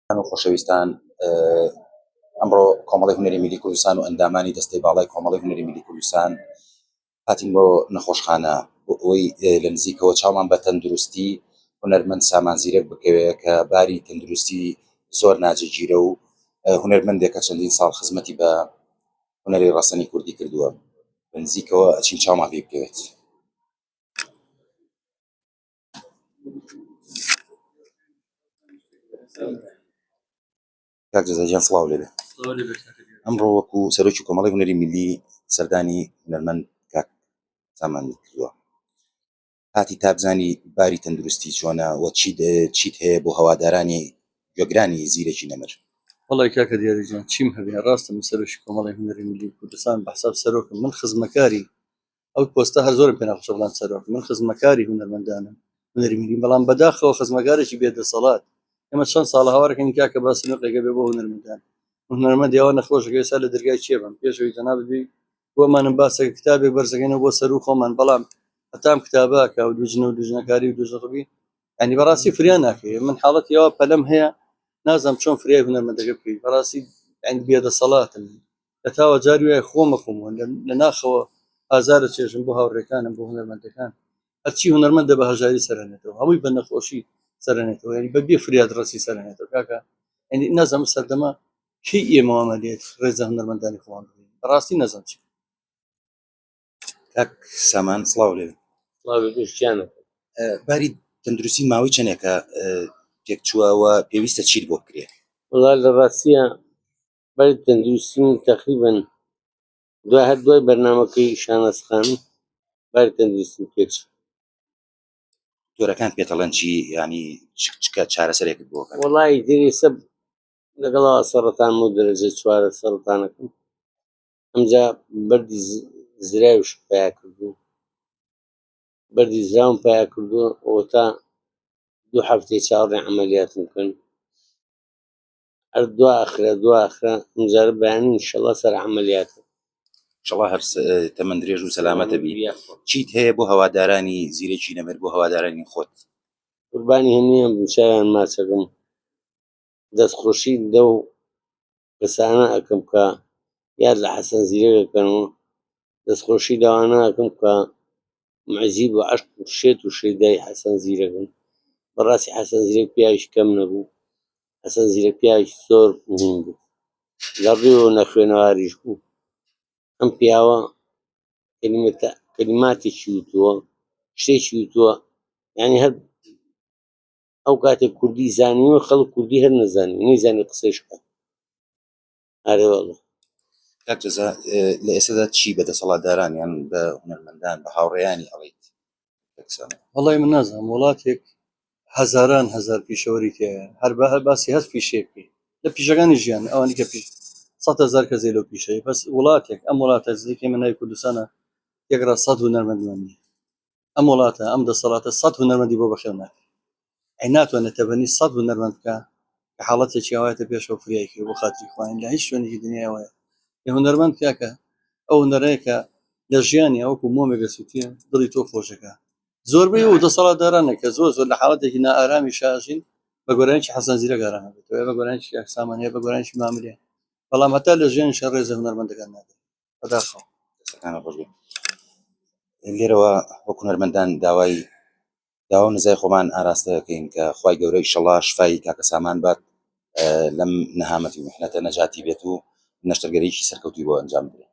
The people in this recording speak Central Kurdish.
خۆشەویستان ئەمڕۆ کۆمەڵی هونەری میلی کوردستان و ئەندامانی دەستەی باڵای کۆمەڵی هونەری میلی کوردستان هاتین بۆ نەخۆشخانە بۆ ئەوەی لە نزیکەوە چاومان بە تەندروستی هونەرمەند سامانزیرەک بکەوێت کە باری تەندروستی زۆر ناجێگیرە و هونەرمەندێکە چەندین ساڵ خزمەتی بە هونەری ڕەسەنی کوردی کردووە لە نزیکەوە ئەچین چاومان پێ بکەوێت. کاک جەزاجیان سڵاو لێبێ. ئەمڕۆ وەکو سەرۆکی کۆمەڵی هونەری میلی سەردانی هونەرمەند کاک سامان کردووە، هاتی تا بزانی باری تەندروستی چۆنە و چیت هەیە بۆ هەوادارانی گوێگرانی زیرەکی نەمر. وڵی کاکە دیاریجان چیم هەبێ ڕاستە من سەرۆکی کۆمەڵی هونەری میلی کوردستان بە حساب سەرۆکم، من خزمەکاری ئەو پۆستە هەر زۆرم پێ ناخۆشە بڵام سەرۆک، من خزمەکاری هونەرمەندانم هونەری میلی، بەڵام بەداخەوە خزمەکارێکی بێدەسەڵات. ئێمە چەند ساڵە هاوارەکەین کاکە باسی نوقێکە بێ بۆ هونەرمەندان، هونەرمەندی ئەوە نەخۆشەکە ئێستا لە دەرگای چێ بم پێشەوەی جەناب بی بۆمانم باسەکە کتابێک بەرزەکەینەوە بۆ سەر و خۆمان، بەڵام هەتام کتاباکە و دوژنە و دوژنەکاری و دوژنەخبی ینی بەڕاستی فریان ناکەی. من حاڵەتی ئەوە پەلەم هەیە نازم چۆن فریای هونەرمەندەکە بکەیت، بەڕاستی ینی بێدەسەڵاتن لە تاوە جاری وایە خۆمەخۆمەوە لە ناخەوە ئازارە چێژم بۆ هاوڕێکانم بۆ هونەرمەندەکان، هەرچی هونەرمەندە بە هەژاری سەرێنێتەوە، هەمووی بە نەخۆشی سەرێنێتەوە، ینی بە بێ فریاد ڕەسی سەرێنێتەوە. کاکە ینی نازەم سەردەما کەی ئێمە ئەمەلێت ڕێزە هونەرمەندانی خۆمان بگرین، بەڕاستی نەزانم چی. کاک سامان سڵاو لێبێ. باری تەندروستی ماوەی چەندێکە پێک چووەوە پێویستە چیت بۆ بکرێت؟ وڵا لە ڕاستیە باری تەندروستی تەقریبەن دوای بەرنامەکەی شانەسخان باری تەندروستی پێچ جۆرەکان پێتەڵەن چی ینی چکە چارەسەرێکت بۆ؟ وڵی دەریسە لەگەڵەوە سەرەتان و دەرەجە چوارە سەرەتانەکەم، ئەمجا بەردی زراوش پیا کردو، بەردی زراوم پیا کردو ئەوە تا 2 هەفتەی چاوەڕێی عەمەلیاتم کرد، هەر دو ئاخرە ئەمجارە بەیانی ئینشەڵا سەر عەمەلیاتە ئینشەڵا هەر تەمەن درێژ و سەلامەتە بی. چیت هەیە بۆ هەوادارانی زیرەکی نەمر، بۆ هەوادارانی خۆت؟ قوربانی هەموویان بچاویان ماچەکەم، دەستخۆشی لەو کەسانە ئەکەم کە یاد لە حەسەن زیرەکەکەنەوە، دەستخۆشی لەوانە ئەکەم کە معجیب و عەشق و شێت و شەیدای حەسەن زیرەکەن. بەڕاستی حەسەن زیرەک پیاوێکی کەم نەبوو، حەسەن زیرەک پیاوێکی زۆر مهم بوو، لە ڕێوە نەخوێنەواریش بوو. ئەم پیاوە کەلیماتێکی وتووە، شتێکی وتووە، ینی هەر ئەو کاتێک کوردی زانیوە خەڵک کوردی هەر نەزانی نەیزانی قسەیش کات. ئارێ وەڵڵا. کاک جەزا لە ئێستادا چی بە دەسەڵاتداران یان بە هونەرمەندان بە هاوڕێیانی ئەڵێیت؟ وەڵی من نازانم، وڵاتێک هەزاران هەزار پیشەوەری تێیە، هەر باسی هەست پیشێ بکەیت لە پیشەکانی ژیان ئەوانی کە 100,000 کەسێ لەو پیشەیە، بەس وڵاتێک ئەم وڵاتە نزیکەی من ناوی کوردستانە یەکڕا 100 هونەرمەندمانی، ئەم وڵاتە ئەم دەسەڵاتە 100 هونەرمەندی بۆ بەخێو ناکەی، ئەی ناتوانێت تەبەنی 100 هونەرمەند بکە کە حاڵەتێکی ئەوایەتە پێشەوە فریای کرد بۆ خاتری خواین لە هیچ شوێنێکی دنیای وایە. لە هونەرمەند کاکە ئەو هونەرەیە کە لە ژیانی ئەوکو مۆمێگە سووتیە دڵی تۆ خۆشەکە. زۆربەی ئەو دەسەڵاتدارانە کە زۆر لە حاڵەتێکی نائارامی شاژین بە گۆرانیی حەسەن زیرەک ئارامە بێتەوە، بە گۆرانیی کاک سامانەیە، بە گۆرانیی ماملەیە، بەڵام هەتا لە ژیانیشیان ڕێزە هونەرمەندەکان نادەن. بەداخەوە دەستەکانە ڕۆژ بێ. لێرەوە وەکو هونەرمەندان داوا و نزای خۆمان ئاراستە دەکەین کە خوای گەورە ئینشەڵا شفای کاکە سامان بات، لەم نەهامەتی و میحنەتە نەجاتی بێت و نەشتەرگەرێکی سەرکەوتووی بۆ ئەنجام بدرێت.